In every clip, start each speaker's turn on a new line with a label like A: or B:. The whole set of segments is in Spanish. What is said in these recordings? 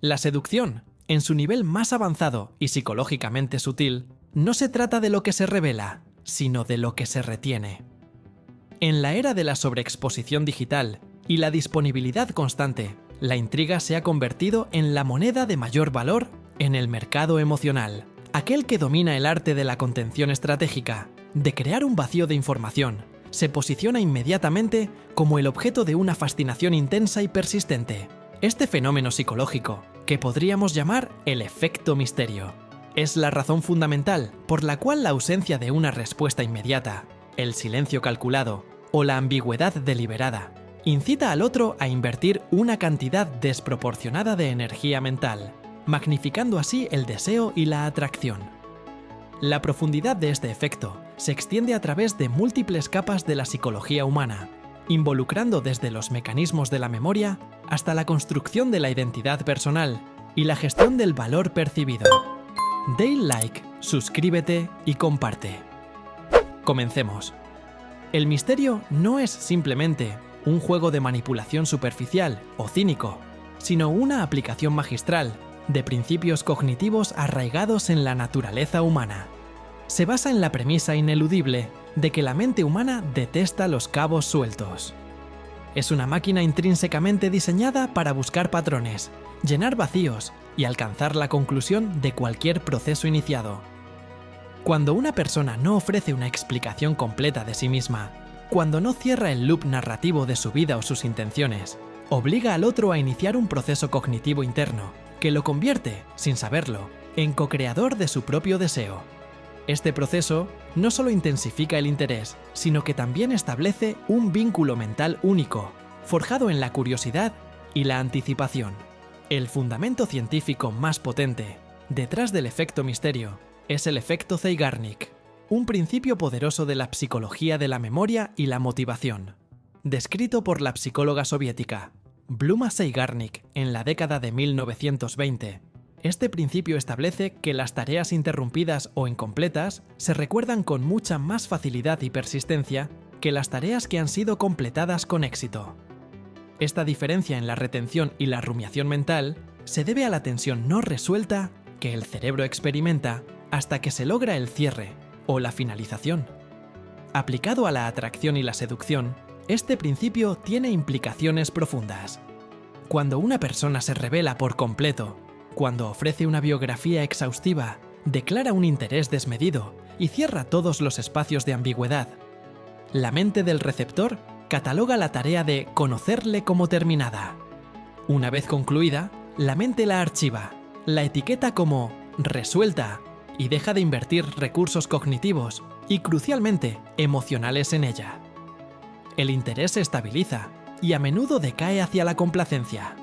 A: La seducción, en su nivel más avanzado y psicológicamente sutil, no se trata de lo que se revela, sino de lo que se retiene. En la era de la sobreexposición digital y la disponibilidad constante, la intriga se ha convertido en la moneda de mayor valor en el mercado emocional, aquel que domina el arte de la contención estratégica, de crear un vacío de información. Se posiciona inmediatamente como el objeto de una fascinación intensa y persistente. Este fenómeno psicológico, que podríamos llamar el efecto misterio, es la razón fundamental por la cual la ausencia de una respuesta inmediata, el silencio calculado o la ambigüedad deliberada incita al otro a invertir una cantidad desproporcionada de energía mental, magnificando así el deseo y la atracción. La profundidad de este efecto se extiende a través de múltiples capas de la psicología humana, involucrando desde los mecanismos de la memoria hasta la construcción de la identidad personal y la gestión del valor percibido. Dale like, suscríbete y comparte. Comencemos. El misterio no es simplemente un juego de manipulación superficial o cínico, sino una aplicación magistral de principios cognitivos arraigados en la naturaleza humana. Se basa en la premisa ineludible de que la mente humana detesta los cabos sueltos. Es una máquina intrínsecamente diseñada para buscar patrones, llenar vacíos y alcanzar la conclusión de cualquier proceso iniciado. Cuando una persona no ofrece una explicación completa de sí misma, cuando no cierra el loop narrativo de su vida o sus intenciones, obliga al otro a iniciar un proceso cognitivo interno que lo convierte, sin saberlo, en co-creador de su propio deseo. Este proceso no solo intensifica el interés, sino que también establece un vínculo mental único, forjado en la curiosidad y la anticipación. El fundamento científico más potente detrás del efecto misterio es el efecto Zeigarnik, un principio poderoso de la psicología de la memoria y la motivación. Descrito por la psicóloga soviética Bluma Zeigarnik en la década de 1920, este principio establece que las tareas interrumpidas o incompletas se recuerdan con mucha más facilidad y persistencia que las tareas que han sido completadas con éxito. Esta diferencia en la retención y la rumiación mental se debe a la tensión no resuelta que el cerebro experimenta hasta que se logra el cierre o la finalización. Aplicado a la atracción y la seducción, este principio tiene implicaciones profundas. Cuando una persona se revela por completo, cuando ofrece una biografía exhaustiva, declara un interés desmedido y cierra todos los espacios de ambigüedad, la mente del receptor cataloga la tarea de conocerle como terminada. Una vez concluida, la mente la archiva, la etiqueta como resuelta y deja de invertir recursos cognitivos y, crucialmente, emocionales en ella. El interés se estabiliza y a menudo decae hacia la complacencia.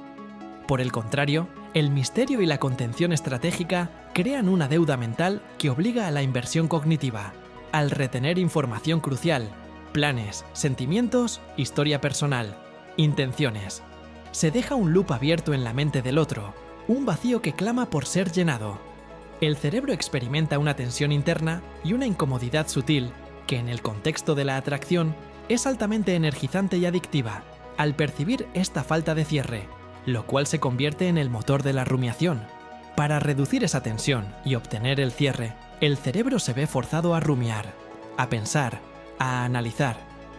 A: Por el contrario, el misterio y la contención estratégica crean una deuda mental que obliga a la inversión cognitiva, al retener información crucial, planes, sentimientos, historia personal, intenciones. Se deja un loop abierto en la mente del otro, un vacío que clama por ser llenado. El cerebro experimenta una tensión interna y una incomodidad sutil que, en el contexto de la atracción, es altamente energizante y adictiva, al percibir esta falta de cierre, lo cual se convierte en el motor de la rumiación. Para reducir esa tensión y obtener el cierre, el cerebro se ve forzado a rumiar, a pensar, a analizar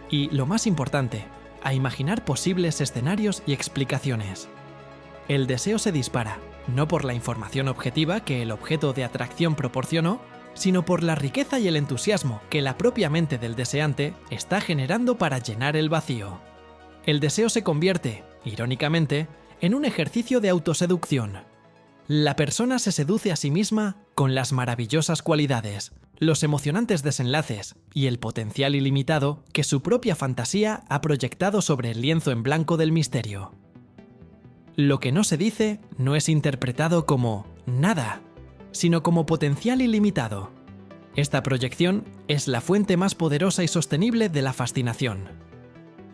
A: y, lo más importante, a imaginar posibles escenarios y explicaciones. El deseo se dispara, no por la información objetiva que el objeto de atracción proporcionó, sino por la riqueza y el entusiasmo que la propia mente del deseante está generando para llenar el vacío. El deseo se convierte, irónicamente, en un ejercicio de autoseducción. La persona se seduce a sí misma con las maravillosas cualidades, los emocionantes desenlaces y el potencial ilimitado que su propia fantasía ha proyectado sobre el lienzo en blanco del misterio. Lo que no se dice no es interpretado como nada, sino como potencial ilimitado. Esta proyección es la fuente más poderosa y sostenible de la fascinación.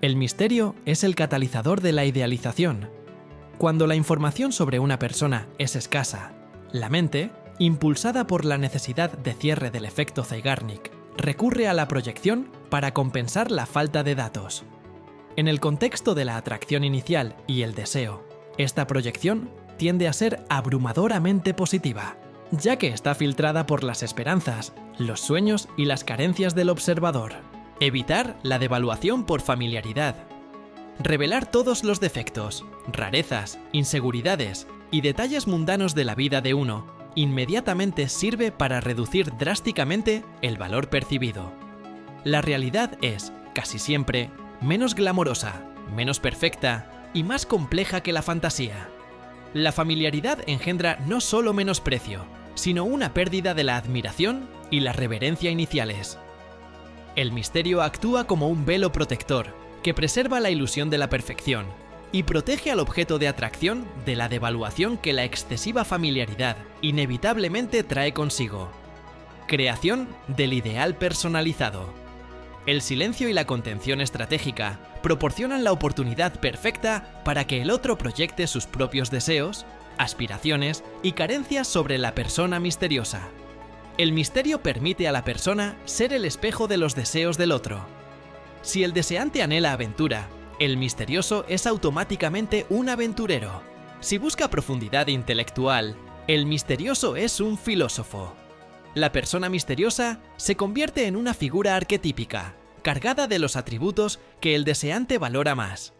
A: El misterio es el catalizador de la idealización. Cuando la información sobre una persona es escasa, la mente, impulsada por la necesidad de cierre del efecto Zeigarnik, recurre a la proyección para compensar la falta de datos. En el contexto de la atracción inicial y el deseo, esta proyección tiende a ser abrumadoramente positiva, ya que está filtrada por las esperanzas, los sueños y las carencias del observador. Evitar la devaluación por familiaridad. Revelar todos los defectos, rarezas, inseguridades y detalles mundanos de la vida de uno inmediatamente sirve para reducir drásticamente el valor percibido. La realidad es, casi siempre, menos glamorosa, menos perfecta y más compleja que la fantasía. La familiaridad engendra no solo menosprecio, sino una pérdida de la admiración y la reverencia iniciales. El misterio actúa como un velo protector que preserva la ilusión de la perfección y protege al objeto de atracción de la devaluación que la excesiva familiaridad inevitablemente trae consigo. Creación del ideal personalizado. El silencio y la contención estratégica proporcionan la oportunidad perfecta para que el otro proyecte sus propios deseos, aspiraciones y carencias sobre la persona misteriosa. El misterio permite a la persona ser el espejo de los deseos del otro. Si el deseante anhela aventura, el misterioso es automáticamente un aventurero. Si busca profundidad intelectual, el misterioso es un filósofo. La persona misteriosa se convierte en una figura arquetípica, cargada de los atributos que el deseante valora más.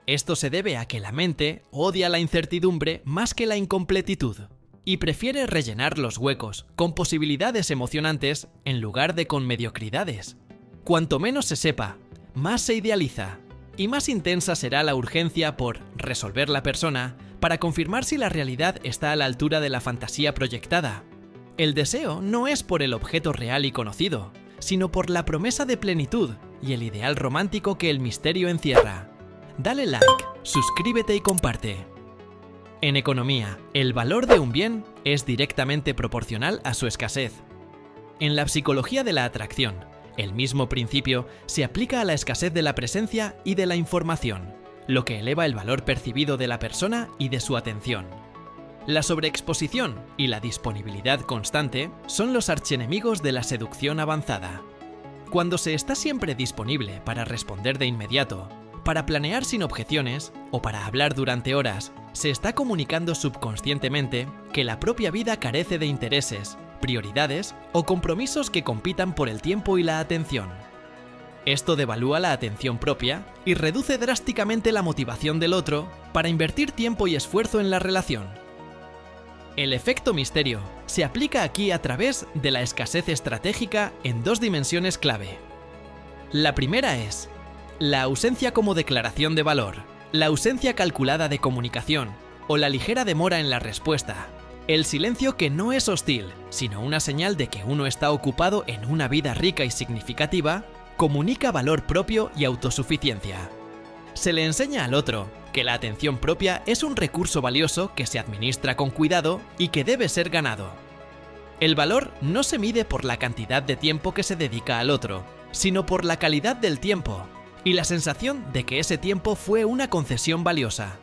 A: Esto se debe a que la mente odia la incertidumbre más que la incompletitud, y prefiere rellenar los huecos con posibilidades emocionantes en lugar de con mediocridades. Cuanto menos se sepa, más se idealiza, y más intensa será la urgencia por resolver la persona para confirmar si la realidad está a la altura de la fantasía proyectada. El deseo no es por el objeto real y conocido, sino por la promesa de plenitud y el ideal romántico que el misterio encierra. Dale like, suscríbete y comparte. En economía, el valor de un bien es directamente proporcional a su escasez. En la psicología de la atracción, el mismo principio se aplica a la escasez de la presencia y de la información, lo que eleva el valor percibido de la persona y de su atención. La sobreexposición y la disponibilidad constante son los archienemigos de la seducción avanzada. Cuando se está siempre disponible para responder de inmediato, para planear sin objeciones o para hablar durante horas, se está comunicando subconscientemente que la propia vida carece de intereses, prioridades o compromisos que compitan por el tiempo y la atención. Esto devalúa la atención propia y reduce drásticamente la motivación del otro para invertir tiempo y esfuerzo en la relación. El efecto misterio se aplica aquí a través de la escasez estratégica en dos dimensiones clave. La primera es la ausencia como declaración de valor, la ausencia calculada de comunicación o la ligera demora en la respuesta. El silencio que no es hostil, sino una señal de que uno está ocupado en una vida rica y significativa, comunica valor propio y autosuficiencia. Se le enseña al otro que la atención propia es un recurso valioso que se administra con cuidado y que debe ser ganado. El valor no se mide por la cantidad de tiempo que se dedica al otro, sino por la calidad del tiempo y la sensación de que ese tiempo fue una concesión valiosa.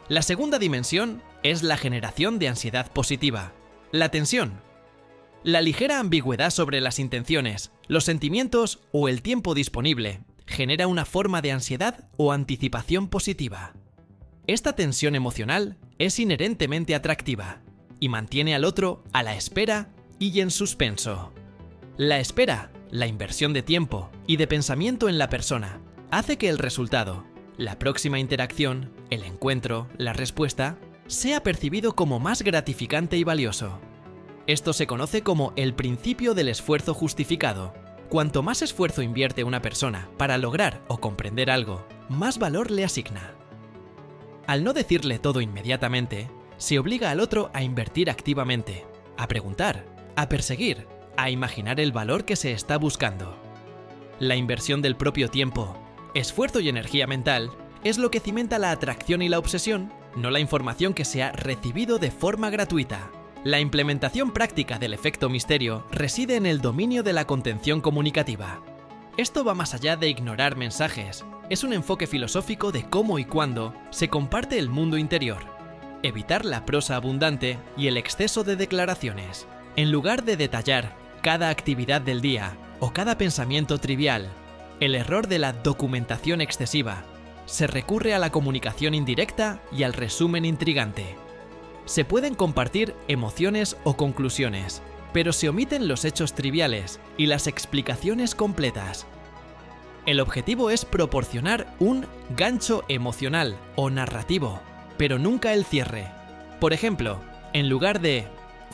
A: La segunda dimensión es la generación de ansiedad positiva, la tensión. La ligera ambigüedad sobre las intenciones, los sentimientos o el tiempo disponible genera una forma de ansiedad o anticipación positiva. Esta tensión emocional es inherentemente atractiva y mantiene al otro a la espera y en suspenso. La espera, la inversión de tiempo y de pensamiento en la persona, hace que el resultado, la próxima interacción, el encuentro, la respuesta, sea percibido como más gratificante y valioso. Esto se conoce como el principio del esfuerzo justificado. Cuanto más esfuerzo invierte una persona para lograr o comprender algo, más valor le asigna. Al no decirle todo inmediatamente, se obliga al otro a invertir activamente, a preguntar, a perseguir, a imaginar el valor que se está buscando. La inversión del propio tiempo, esfuerzo y energía mental es lo que cimenta la atracción y la obsesión, no la información que se ha recibido de forma gratuita. La implementación práctica del efecto misterio reside en el dominio de la contención comunicativa. Esto va más allá de ignorar mensajes, es un enfoque filosófico de cómo y cuándo se comparte el mundo interior. Evitar la prosa abundante y el exceso de declaraciones. En lugar de detallar cada actividad del día o cada pensamiento trivial, el error de la documentación excesiva, se recurre a la comunicación indirecta y al resumen intrigante. Se pueden compartir emociones o conclusiones, pero se omiten los hechos triviales y las explicaciones completas. El objetivo es proporcionar un gancho emocional o narrativo, pero nunca el cierre. Por ejemplo, en lugar de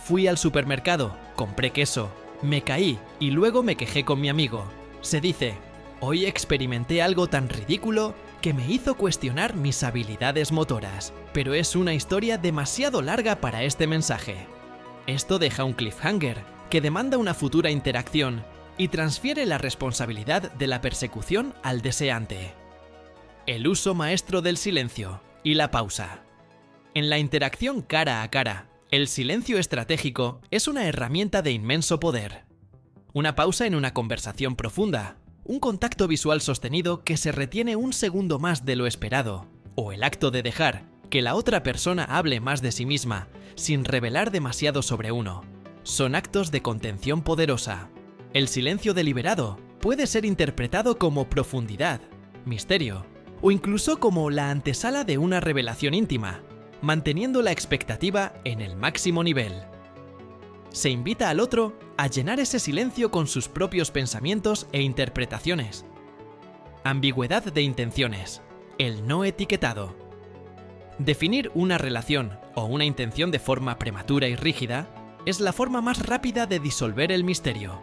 A: "fui al supermercado, compré queso, me caí y luego me quejé con mi amigo", se dice "hoy experimenté algo tan ridículo que me hizo cuestionar mis habilidades motoras, pero es una historia demasiado larga para este mensaje". Esto deja un cliffhanger que demanda una futura interacción y transfiere la responsabilidad de la persecución al deseante. El uso maestro del silencio y la pausa. En la interacción cara a cara, el silencio estratégico es una herramienta de inmenso poder. Una pausa en una conversación profunda, un contacto visual sostenido que se retiene un segundo más de lo esperado, o el acto de dejar que la otra persona hable más de sí misma sin revelar demasiado sobre uno, son actos de contención poderosa. El silencio deliberado puede ser interpretado como profundidad, misterio, o incluso como la antesala de una revelación íntima, manteniendo la expectativa en el máximo nivel. Se invita al otro a llenar ese silencio con sus propios pensamientos e interpretaciones. Ambigüedad de intenciones. El no etiquetado. Definir una relación o una intención de forma prematura y rígida es la forma más rápida de disolver el misterio.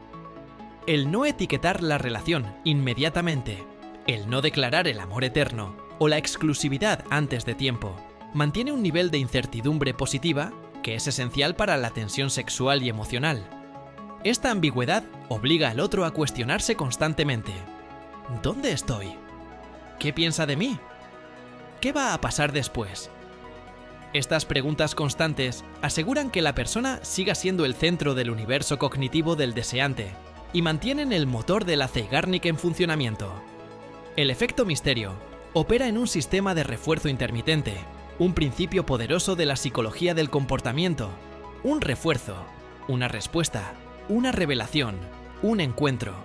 A: El no etiquetar la relación inmediatamente, el no declarar el amor eterno o la exclusividad antes de tiempo, mantiene un nivel de incertidumbre positiva que es esencial para la tensión sexual y emocional. Esta ambigüedad obliga al otro a cuestionarse constantemente. ¿Dónde estoy? ¿Qué piensa de mí? ¿Qué va a pasar después? Estas preguntas constantes aseguran que la persona siga siendo el centro del universo cognitivo del deseante y mantienen el motor de la Zeigarnik en funcionamiento. El efecto misterio opera en un sistema de refuerzo intermitente, un principio poderoso de la psicología del comportamiento. Un refuerzo, una respuesta, una revelación, un encuentro,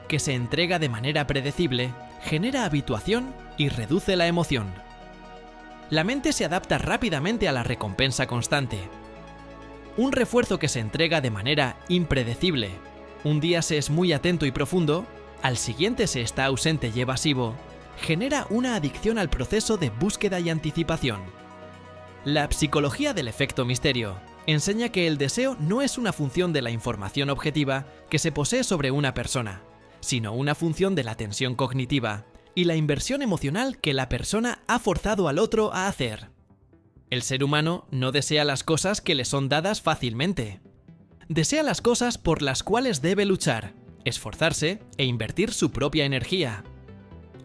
A: que se entrega de manera predecible, genera habituación y reduce la emoción. La mente se adapta rápidamente a la recompensa constante. Un refuerzo que se entrega de manera impredecible. Un día se es muy atento y profundo, al siguiente se está ausente y evasivo, genera una adicción al proceso de búsqueda y anticipación. La psicología del efecto misterio enseña que el deseo no es una función de la información objetiva que se posee sobre una persona, sino una función de la tensión cognitiva y la inversión emocional que la persona ha forzado al otro a hacer. El ser humano no desea las cosas que le son dadas fácilmente. Desea las cosas por las cuales debe luchar, esforzarse e invertir su propia energía.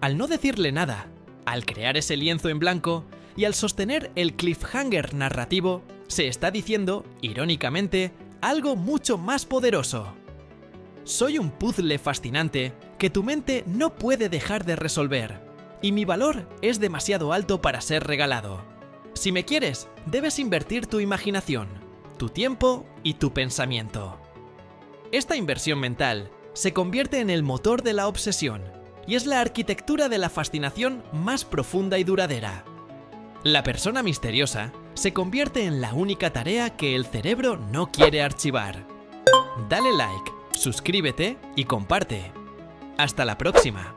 A: Al no decirle nada, al crear ese lienzo en blanco y al sostener el cliffhanger narrativo, se está diciendo, irónicamente, algo mucho más poderoso. Soy un puzzle fascinante que tu mente no puede dejar de resolver, y mi valor es demasiado alto para ser regalado. Si me quieres, debes invertir tu imaginación, tu tiempo y tu pensamiento. Esta inversión mental se convierte en el motor de la obsesión y es la arquitectura de la fascinación más profunda y duradera. La persona misteriosa se convierte en la única tarea que el cerebro no quiere archivar. Dale like, suscríbete y comparte. Hasta la próxima.